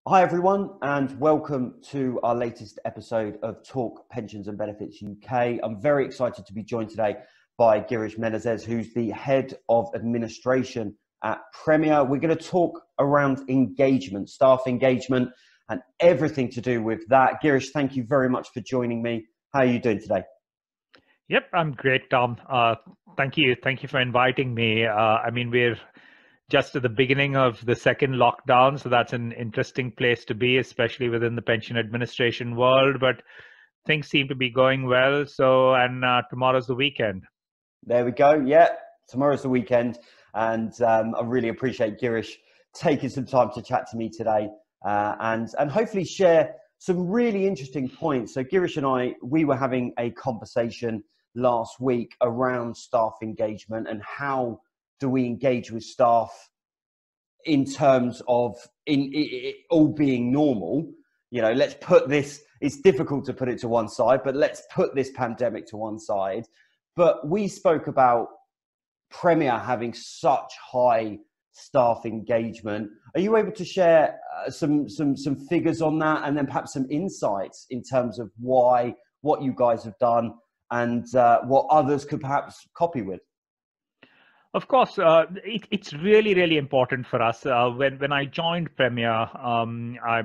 Hi everyone, and welcome to our latest episode of Talk Pensions and Benefits UK. I'm very excited to be joined today by Girish Menezes, who's the Head of Administration at Premier. We're going to talk around engagement, staff engagement, and everything to do with that. Girish, thank you very much for joining me. How are you doing today? Yep, I'm great, Tom. Thank you. Thank you for inviting me. We're just at the beginning of the second lockdown, so that's an interesting place to be, especially within the pension administration world. But things seem to be going well. And tomorrow's the weekend. There we go. Yeah, tomorrow's the weekend, and I really appreciate Girish taking some time to chat to me today, and hopefully share some really interesting points. So Girish and I, we were having a conversation last week around staff engagement and how do we engage with staff in terms of it all being normal. You know, let's put this, it's difficult to put it to one side, but let's put this pandemic to one side. But we spoke about Premier having such high staff engagement. Are you able to share some figures on that, and then perhaps some insights in terms of why, what you guys have done, and what others could perhaps copy with? Of course, it's really, really important for us. When I joined Premier, I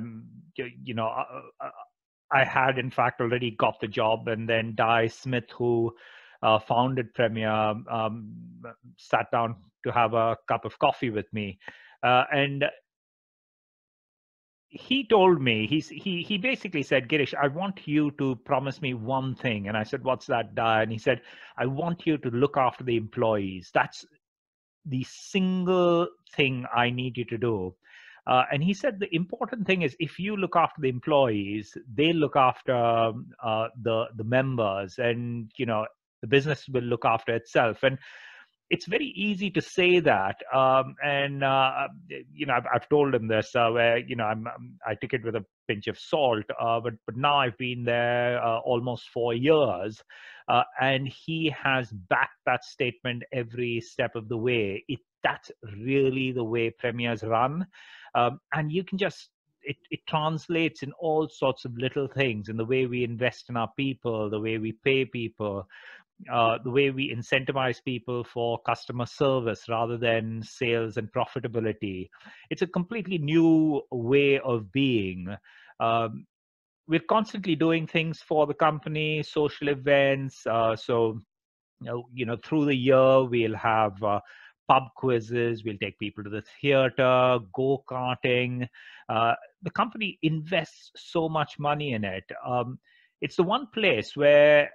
had in fact already got the job, and then Di Smith, who founded Premier, sat down to have a cup of coffee with me, and he told me, he basically said, Girish, I want you to promise me one thing. And I said, what's that, Di? And he said, I want you to look after the employees. That's the single thing I need you to do. And he said, the important thing is if you look after the employees, they look after the members, and, you know, the business will look after itself. And it's very easy to say that, I've told him this, where I took it with a pinch of salt, but now I've been there almost 4 years, and he has backed that statement every step of the way. That's really the way Premier's run, and you can just. It translates in all sorts of little things, in the way we invest in our people, the way we pay people, the way we incentivize people for customer service rather than sales and profitability. It's a completely new way of being. We're constantly doing things for the company, social events. Through the year, we'll have pub quizzes, we'll take people to the theater, go-karting. The company invests so much money in it. It's the one place where,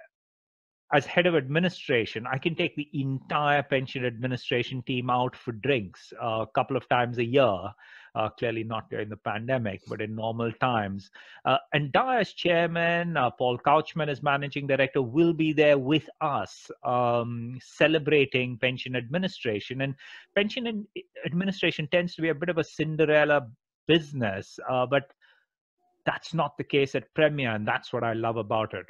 as head of administration, I can take the entire pension administration team out for drinks a couple of times a year. Clearly not during the pandemic, but in normal times. And Di as chairman, Paul Couchman as managing director will be there with us, celebrating pension administration. And pension administration tends to be a bit of a Cinderella business, but that's not the case at Premier, and that's what I love about it.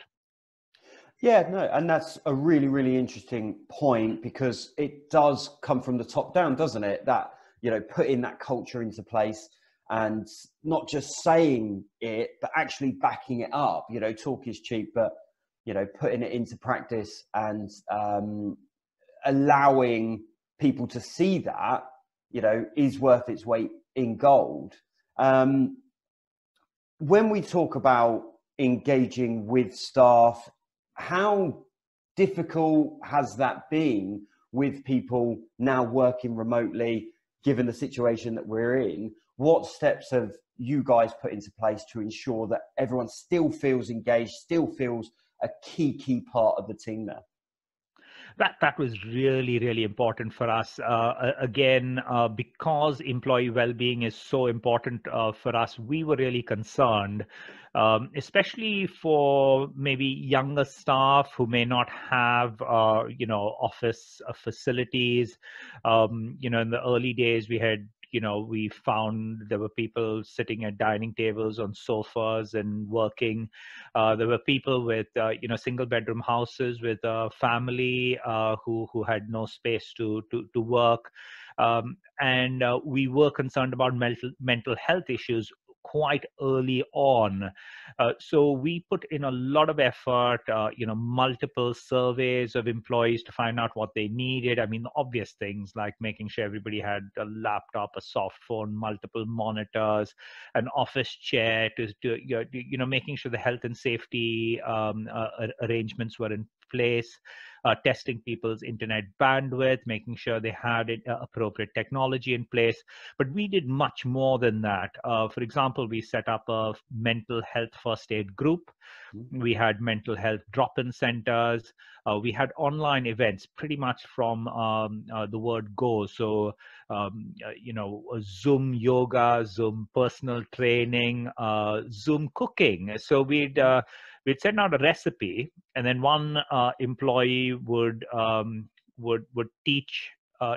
Yeah, no, and that's a really, really interesting point, because it does come from the top down, doesn't it? That, you know, putting that culture into place and not just saying it, but actually backing it up. You know, talk is cheap, but, you know, putting it into practice and allowing people to see that, you know, is worth its weight in gold. When we talk about engaging with staff, how difficult has that been with people now working remotely, given the situation that we're in? What steps have you guys put into place to ensure that everyone still feels engaged, still feels a key part of the team there? That was really, really important for us. Because employee well-being is so important for us, we were really concerned, especially for maybe younger staff who may not have, office facilities. In the early days, we found there were people sitting at dining tables on sofas and working. There were people with, single bedroom houses with a family who had no space to work. And we were concerned about mental health issues quite early on. So we put in a lot of effort, multiple surveys of employees to find out what they needed. I mean, the obvious things like making sure everybody had a laptop, a soft phone, multiple monitors, an office chair, making sure the health and safety arrangements were in place, testing people's internet bandwidth, making sure they had appropriate technology in place. But we did much more than that. For example, we set up a mental health first aid group. We had mental health drop-in centers. We had online events pretty much from the word go. So, Zoom yoga, Zoom personal training, Zoom cooking. So we'd send out a recipe, and then one employee would teach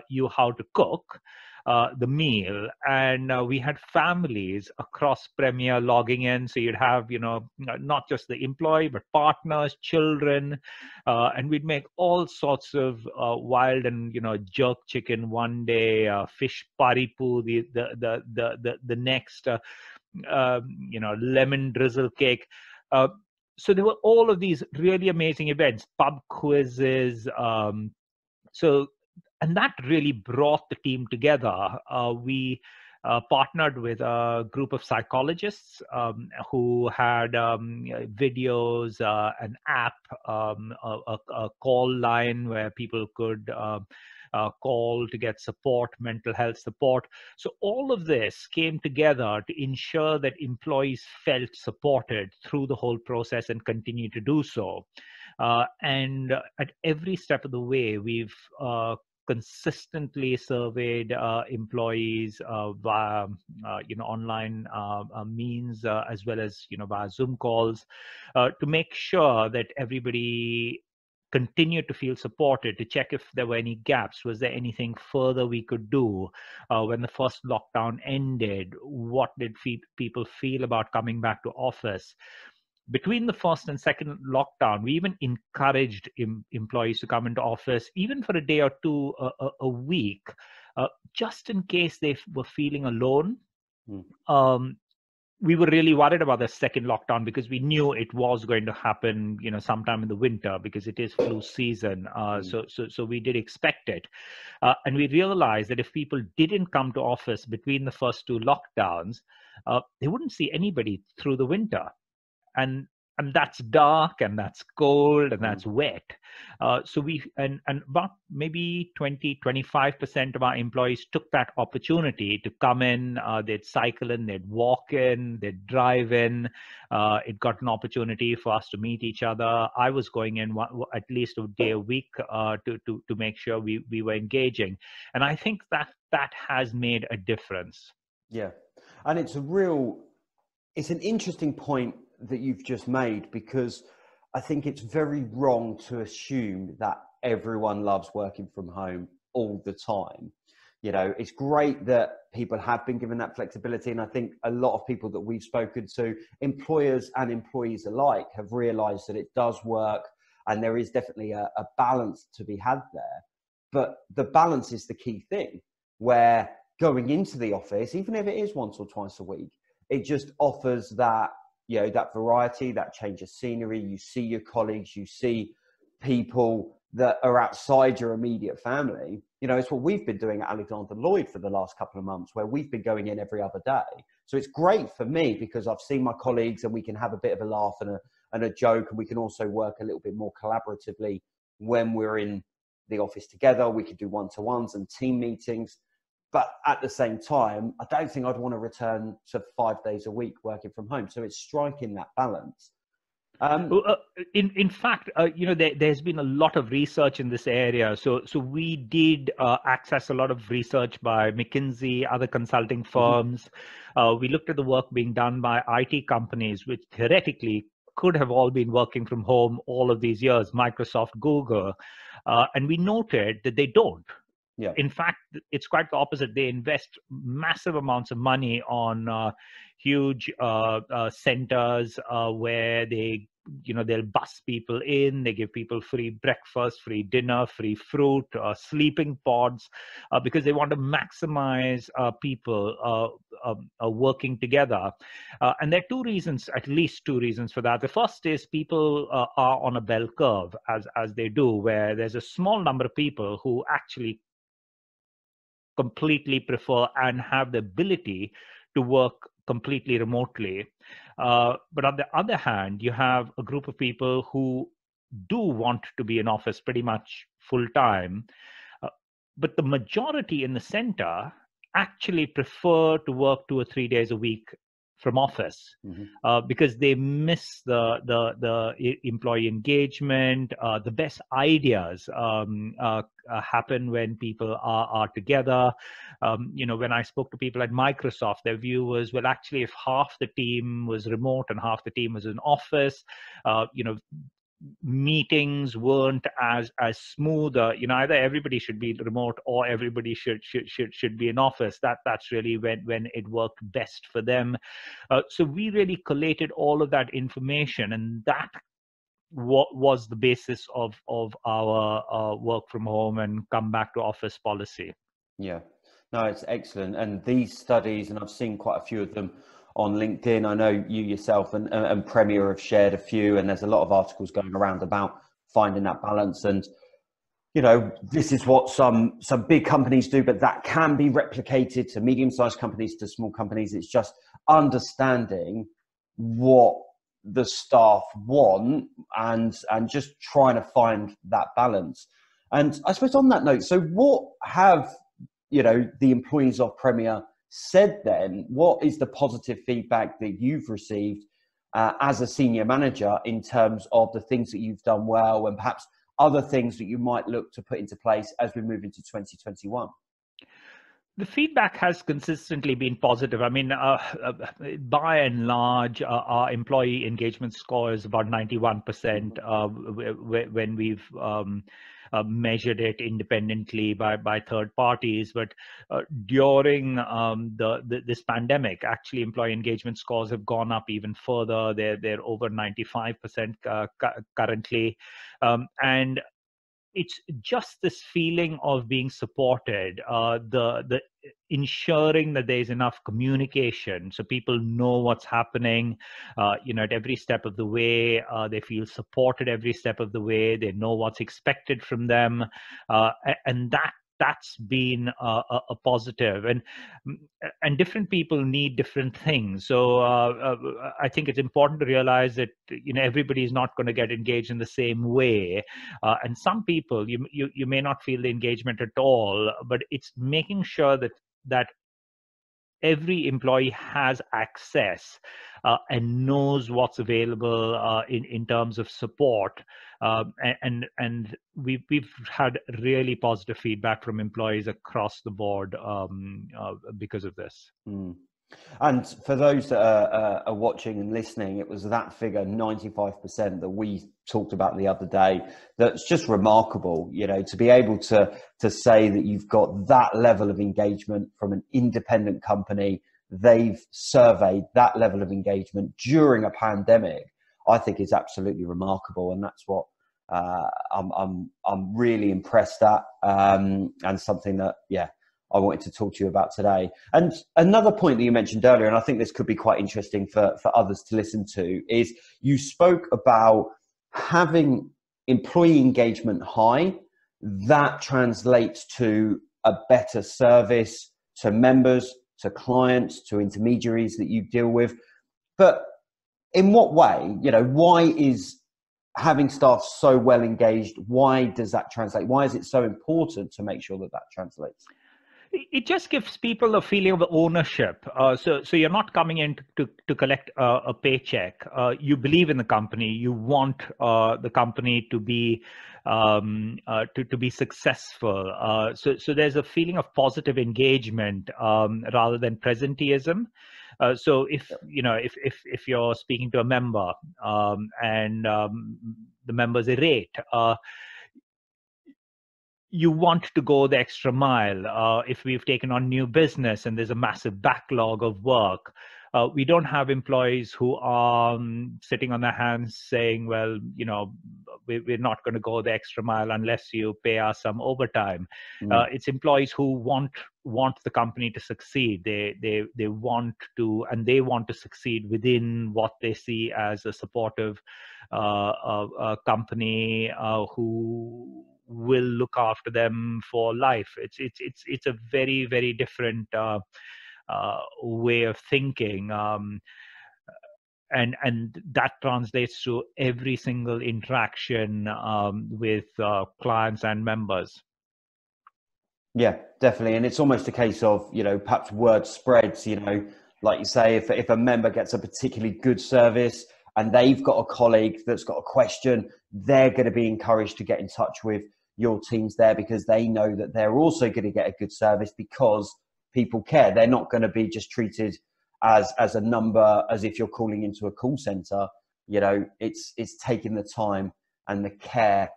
you how to cook the meal. And we had families across Premier logging in. So you'd have, not just the employee, but partners, children, and we'd make all sorts of wild and, jerk chicken one day, fish paripu the next, lemon drizzle cake. So there were all of these really amazing events, pub quizzes. And that really brought the team together. We partnered with a group of psychologists who had videos, an app, a call line where people could call to get support, mental health support. So all of this came together to ensure that employees felt supported through the whole process and continue to do so. And at every step of the way, we've consistently surveyed employees via online means, as well as via Zoom calls, to make sure that everybody continued to feel supported, to check if there were any gaps. Was there anything further we could do? When the first lockdown ended, what did people feel about coming back to office? Between the first and second lockdown, we even encouraged employees to come into office, even for a day or two a week, just in case they were feeling alone. We were really worried about the second lockdown because we knew it was going to happen, sometime in the winter, because it is flu season. So we did expect it. And we realized that if people didn't come to office between the first two lockdowns, they wouldn't see anybody through the winter. And that's dark, and that's cold, and that's wet. So and about maybe 20-25% of our employees took that opportunity to come in. They'd cycle in, they'd walk in, they'd drive in. It got an opportunity for us to meet each other. I was going in at least a day a week to make sure we were engaging. And I think that has made a difference. Yeah. And it's an interesting point that you've just made, because I think it's very wrong to assume that everyone loves working from home all the time. It's great that people have been given that flexibility. And I think a lot of people that we've spoken to, employers and employees alike, have realized that it does work, and there is definitely a balance to be had there. But the balance is the key thing, where going into the office, even if it is once or twice a week, it just offers that, that variety, that change of scenery. You see your colleagues, you see people that are outside your immediate family. It's what we've been doing at Alexander Lloyd for the last couple of months, where we've been going in every other day. So it's great for me because I've seen my colleagues, and we can have a bit of a laugh and a joke, and we can also work a little bit more collaboratively when we're in the office together. We could do one-to-ones and team meetings. But at the same time, I don't think I'd want to return to 5 days a week working from home. So it's striking that balance. In fact, there's been a lot of research in this area. So we did access a lot of research by McKinsey, other consulting firms. We looked at the work being done by IT companies, which theoretically could have all been working from home all of these years, Microsoft, Google. And we noted that they don't. Yeah. In fact, it's quite the opposite. They invest massive amounts of money on huge centers where they they'll bus people in, they give people free breakfast, free dinner, free fruit, sleeping pods, because they want to maximize people working together. And there are two reasons, at least two reasons for that. The first is people are on a bell curve, as they do, where there's a small number of people who actually completely prefer and have the ability to work completely remotely. But on the other hand, you have a group of people who do want to be in office pretty much full time. But the majority in the center actually prefer to work 2 or 3 days a week from office, because they miss the employee engagement. The best ideas happen when people are together. When I spoke to people at Microsoft, their view was, well, actually, if half the team was remote and half the team was in office, meetings weren't as smooth. Either everybody should be remote or everybody should be in office. That's really when it worked best for them. So we really collated all of that information, and that was the basis of our work from home and come back to office policy. Yeah, no, it's excellent. And these studies, and I've seen quite a few of them on LinkedIn. I know you yourself and Premier have shared a few, and there's a lot of articles going around about finding that balance. And, this is what some big companies do, but that can be replicated to medium-sized companies, to small companies. It's just understanding what the staff want and just trying to find that balance. And I suppose on that note, so what have the employees of Premier said then? What is the positive feedback that you've received as a senior manager in terms of the things that you've done well, and perhaps other things that you might look to put into place as we move into 2021? The feedback has consistently been positive. I mean, by and large, our employee engagement score is about 91% when we've measured it independently by third parties. But during this pandemic, actually, employee engagement scores have gone up even further. They're over 95% currently, and it's just this feeling of being supported, the ensuring that there's enough communication so people know what's happening, at every step of the way. They feel supported every step of the way. They know what's expected from them, and that's been a positive. And different people need different things. So I think it's important to realize that everybody is not going to get engaged in the same way, and some people you may not feel the engagement at all. But it's making sure that every employee has access and knows what's available in terms of support, and we've had really positive feedback from employees across the board because of this. And for those that are watching and listening, it was that figure, 95%, that we talked about the other day. That's just remarkable, to be able to say that you've got that level of engagement from an independent company. They've surveyed that level of engagement during a pandemic. I think is absolutely remarkable, and that's what I'm really impressed at, and something that I wanted to talk to you about today. And another point that you mentioned earlier, and I think this could be quite interesting for others to listen to, is you spoke about having employee engagement high. That translates to a better service to members, to clients, to intermediaries that you deal with. But in what way? Why is having staff so well engaged? Why does that translate? Why is it so important to make sure that translates? It just gives people a feeling of ownership. So you're not coming in to collect a paycheck. You believe in the company. You want the company to be to be successful. So there's a feeling of positive engagement rather than presenteeism. So if you're speaking to a member and the member's irate, you want to go the extra mile. If we've taken on new business and there's a massive backlog of work, We don't have employees who are sitting on their hands saying, well, we're not going to go the extra mile unless you pay us some overtime. It's employees who want the company to succeed. They want to, and they want to succeed within what they see as a supportive company who will look after them for life. It's a very, very different way of thinking. And that translates to every single interaction with clients and members. Yeah, definitely. And it's almost a case of, perhaps word spreads, like you say, if a member gets a particularly good service and they've got a colleague that's got a question, they're going to be encouraged to get in touch with your teams there, because they know that they're also going to get a good service because people care. They're not going to be just treated as a number, as if you're calling into a call center. It's taking the time and the care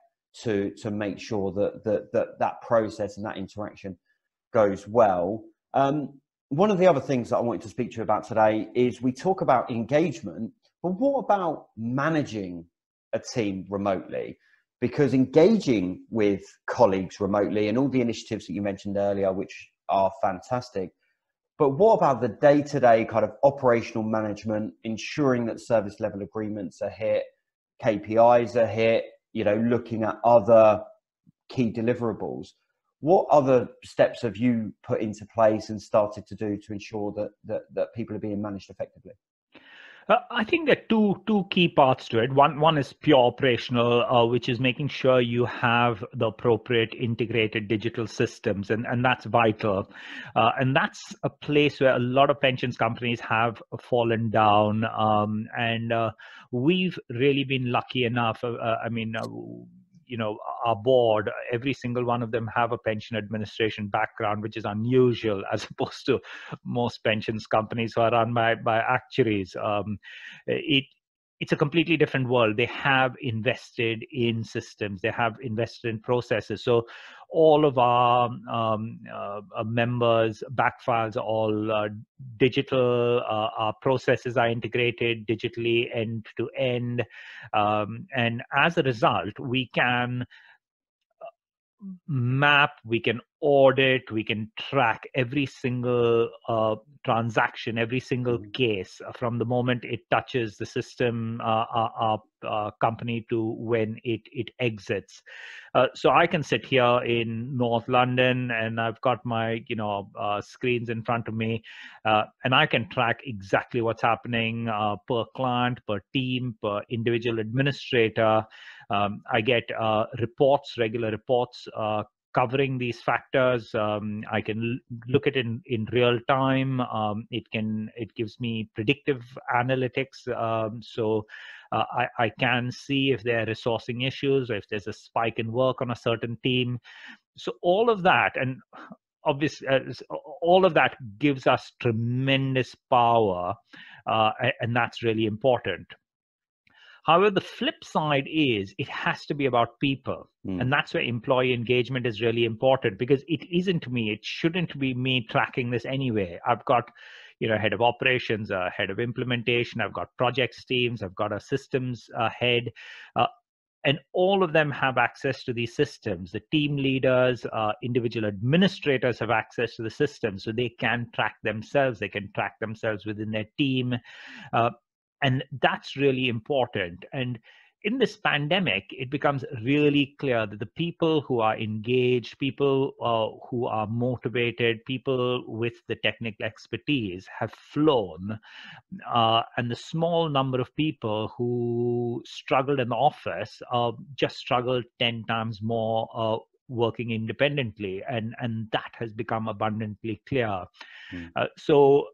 to make sure that process and that interaction goes well. One of the other things that I wanted to speak to you about today is we talk about engagement, but what about managing a team remotely? Because engaging with colleagues remotely and all the initiatives that you mentioned earlier, which are fantastic, but what about the day-to-day kind of operational management, ensuring that service level agreements are hit, KPIs are hit, looking at other key deliverables? What other steps have you put into place and started to do to ensure that people are being managed effectively? I think there are two key parts to it. One is pure operational, which is making sure you have the appropriate integrated digital systems, and that's vital. And that's a place where a lot of pensions companies have fallen down. And we've really been lucky enough. Our board, every single one of them have a pension administration background, which is unusual as opposed to most pensions companies who are run by actuaries. It's a completely different world. They have invested in systems. They have invested in processes. So all of our members' back files are all digital. Our processes are integrated digitally end to end. And as a result, we can map, we can audit, we can track every single transaction, every single case from the moment it touches the system, our company, to when it exits. So I can sit here in North London and I've got my screens in front of me, and I can track exactly what's happening per client, per team, per individual administrator. I get regular reports covering these factors. I can look at it in real time. It gives me predictive analytics. So I can see if there are resourcing issues or if there's a spike in work on a certain team. So all of that, and obviously all of that gives us tremendous power, and that's really important. However, the flip side is it has to be about people. And that's where employee engagement is really important, because it isn't me. It shouldn't be me tracking this anyway. I've got, head of operations, a head of implementation. I've got projects teams. I've got a systems head. And all of them have access to these systems. The team leaders, individual administrators have access to the system, so they can track themselves. They can track themselves within their team. And that's really important. And in this pandemic, it becomes really clear that the people who are engaged, people who are motivated, people with the technical expertise have flown. And the small number of people who struggled in the office just struggled 10 times more working independently. And that has become abundantly clear. So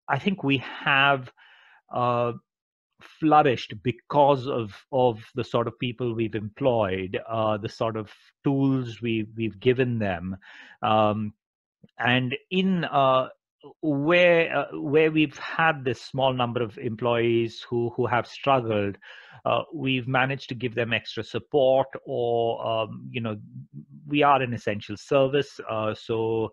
I think we have flourished because of the sort of people we've employed, the sort of tools we've given them, and in where we've had this small number of employees who have struggled, we've managed to give them extra support, or we are an essential service, so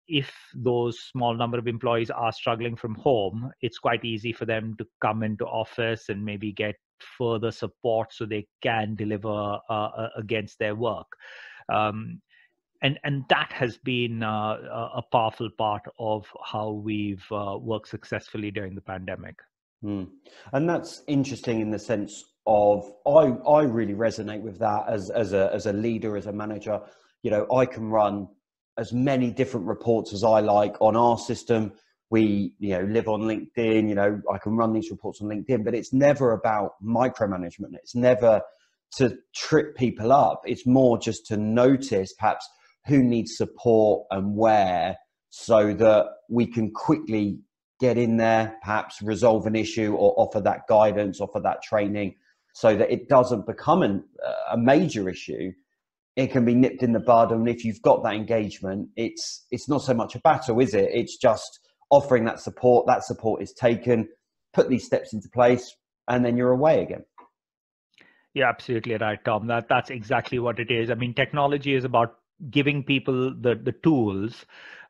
if those small number of employees are struggling from home, it's quite easy for them to come into office and maybe get further support so they can deliver against their work. And that has been a powerful part of how we've worked successfully during the pandemic. Mm. And that's interesting in the sense of I really resonate with that as a leader, as a manager. You know, I can run as many different reports as I like on our system. We, you know, live on LinkedIn. You know, I can run these reports on LinkedIn, but it's never about micromanagement. It's never to trip people up. It's more just to notice perhaps who needs support and where, so that we can quickly get in there, perhaps resolve an issue or offer that guidance, offer that training, so that it doesn't become a major issue. It can be nipped in the bud. And if you've got that engagement, it's not so much a battle, is it? It's just offering that support. That support is taken, put these steps into place, and then you're away again. Yeah, absolutely right, Tom. That's exactly what it is. I mean, technology is about giving people the tools.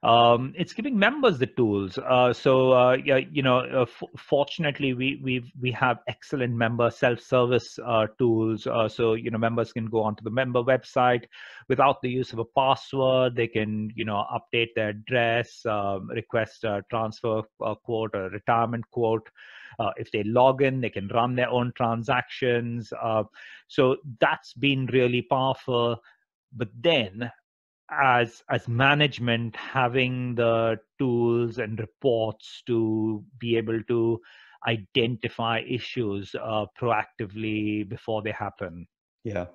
It's giving members the tools. Yeah, you know, fortunately, we have excellent member self-service tools. So you know, members can go onto the member website without the use of a password. They can, you know, update their address, request a transfer quote or a retirement quote. If they log in, they can run their own transactions. So that's been really powerful. But then, as management, having the tools and reports to be able to identify issues proactively before they happen. Yeah,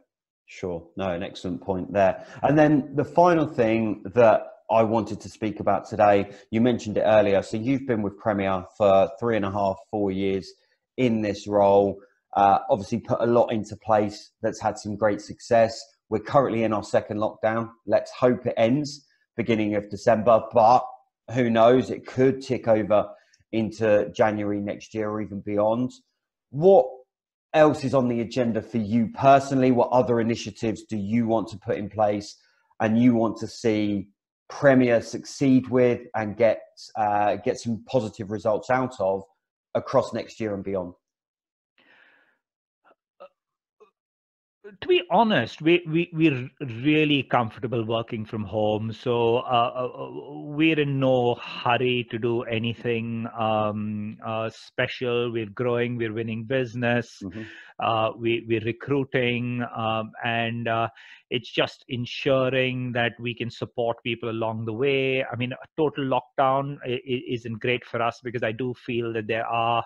sure. No, an excellent point there. And then the final thing that I wanted to speak about today, you mentioned it earlier. So you've been with Premier for 3.5, 4 years in this role, obviously put a lot into place that's had some great success. We're currently in our second lockdown. Let's hope it ends beginning of December, but who knows, it could tick over into January next year or even beyond. What else is on the agenda for you personally? What other initiatives do you want to put in place and you want to see Premier succeed with and get some positive results out of across next year and beyond? To be honest, we're really comfortable working from home, so we're in no hurry to do anything special. We're growing, we're winning business, we're recruiting, and it's just ensuring that we can support people along the way. I mean, a total lockdown isn't great for us, because I do feel that there are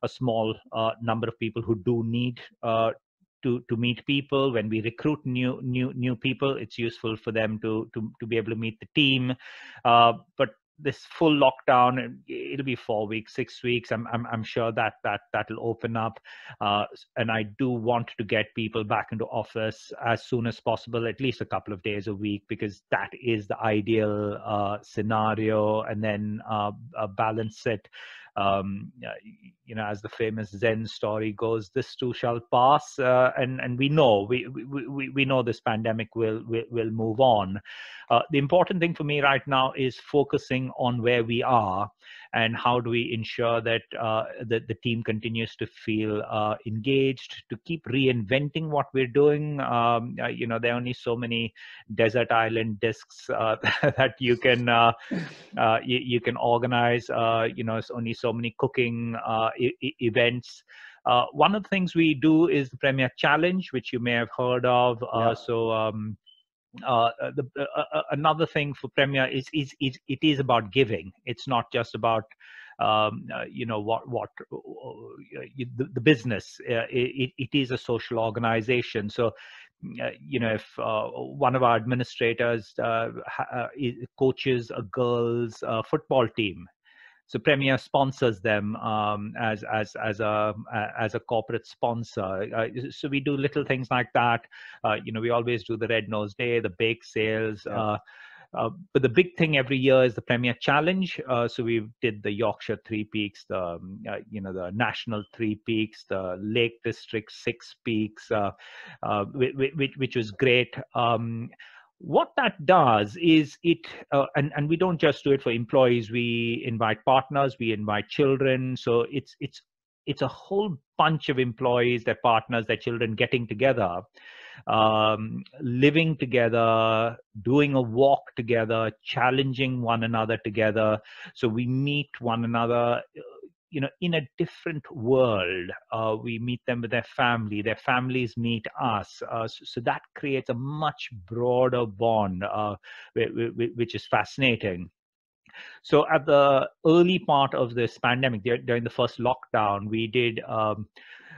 a small number of people who do need to meet people. When we recruit new people, it's useful for them to be able to meet the team. But this full lockdown, it'll be 4 weeks, 6 weeks. I'm sure that'll open up, and I do want to get people back into office as soon as possible, at least a couple of days a week, because that is the ideal scenario. And then balance it. You know, as the famous Zen story goes, this too shall pass, and we know we know this pandemic will move on. The important thing for me right now is focusing on where we are and how do we ensure that that the team continues to feel engaged, to keep reinventing what we're doing. You know, there are only so many desert island discs that you can you can organize. You know, it's only so many cooking events. One of the things we do is the Premier Challenge, which you may have heard of. Another thing for Premier is it is about giving. It's not just about you know the business. It is a social organization. So you know, if one of our administrators coaches a girls football team, so Premier sponsors them as a corporate sponsor. So we do little things like that. You know, we always do the Red Nose Day, the bake sales. But the big thing every year is the Premier Challenge. So we did the Yorkshire Three Peaks, the you know, the National Three Peaks, the Lake District Six Peaks, which was great. What that does is and we don't just do it for employees. We invite partners, we invite children. So it's a whole bunch of employees, their partners, their children getting together, living together, doing a walk together, challenging one another together. So we meet one another, in a different world. We meet them with their families meet us. So that creates a much broader bond, which is fascinating. So at the early part of this pandemic, during the first lockdown, we did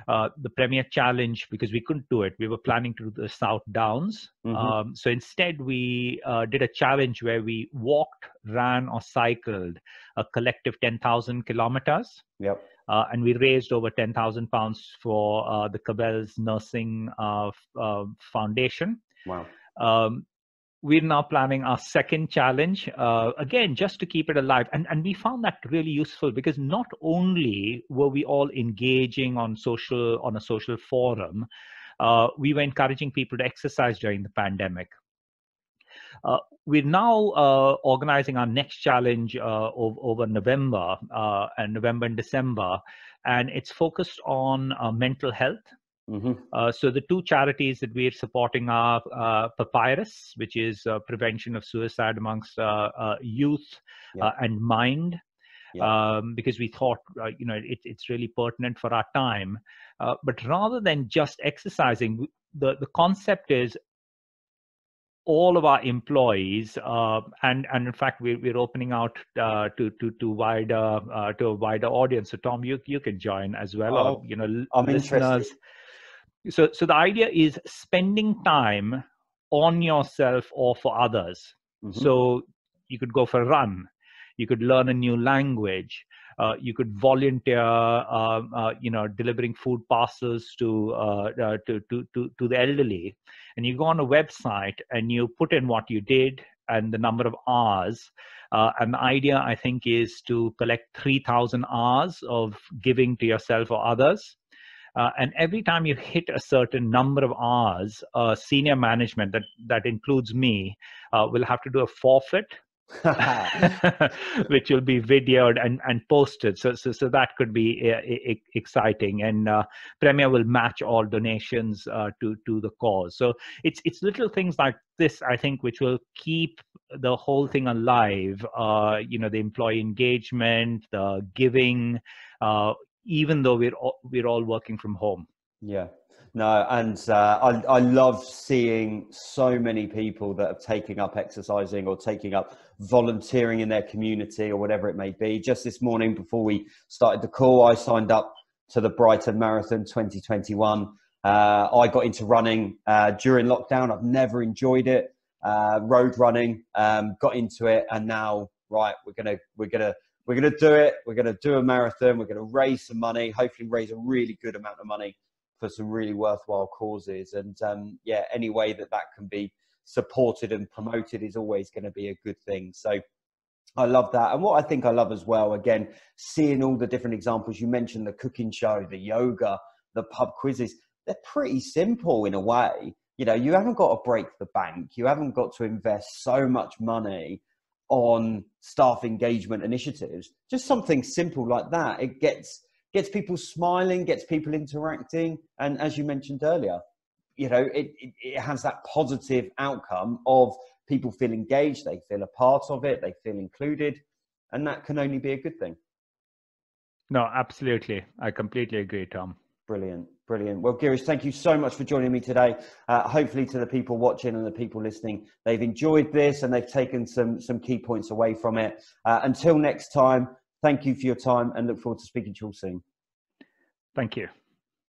the Premier Challenge because we couldn't do it. We were planning to do the South Downs. So instead, we did a challenge where we walked, ran, or cycled a collective 10,000 kilometers. Yep. And we raised over £10,000 for the Cabell's Nursing Foundation. Wow. We're now planning our second challenge, again, just to keep it alive. And we found that really useful because not only were we all engaging on a social forum, we were encouraging people to exercise during the pandemic. We're now organizing our next challenge over November and December, and it's focused on mental health. So the two charities that we're supporting are Papyrus, which is prevention of suicide amongst youth, and Mind, because we thought, it's really pertinent for our time. But rather than just exercising, the concept is all of our employees, and in fact, we're opening out to a wider audience. So Tom, you can join as well, or I'm listeners. interested. So the idea is spending time on yourself or for others. So you could go for a run, you could learn a new language, you could volunteer, delivering food parcels to the elderly, and you go on a website and you put in what you did and the number of hours. And the idea, I think, is to collect 3,000 hours of giving to yourself or others. And every time you hit a certain number of hours, senior management, that includes me, will have to do a forfeit, which will be videoed and posted. So that could be exciting. And Premier will match all donations to the cause. So it's little things like this, I think, which will keep the whole thing alive. The employee engagement, the giving, even though we're all working from home. Yeah, no, and I love seeing so many people that are taking up exercising or taking up volunteering in their community or whatever it may be. Just this morning, before we started the call, I signed up to the Brighton Marathon 2021. I got into running during lockdown. I've never enjoyed it. Road running, got into it, and now, right, we're gonna do it. We're going to do a marathon. We're going to raise some money, hopefully raise a really good amount of money for some really worthwhile causes. And any way that can be supported and promoted is always going to be a good thing. So I love that. And what I think I love as well, again, seeing all the different examples. You mentioned the cooking show, the yoga, the pub quizzes. They're pretty simple in a way. You haven't got to break the bank. You haven't got to invest so much money on staff engagement initiatives. Just something simple like that. It gets people smiling, gets people interacting. And as you mentioned earlier, it has that positive outcome of people feel engaged, they feel a part of it, they feel included. And that can only be a good thing. No, absolutely. I completely agree, Tom. Brilliant. Well, Girish, thank you so much for joining me today. Hopefully to the people watching and the people listening, they've enjoyed this and they've taken some key points away from it. Until next time, thank you for your time and look forward to speaking to you all soon. Thank you.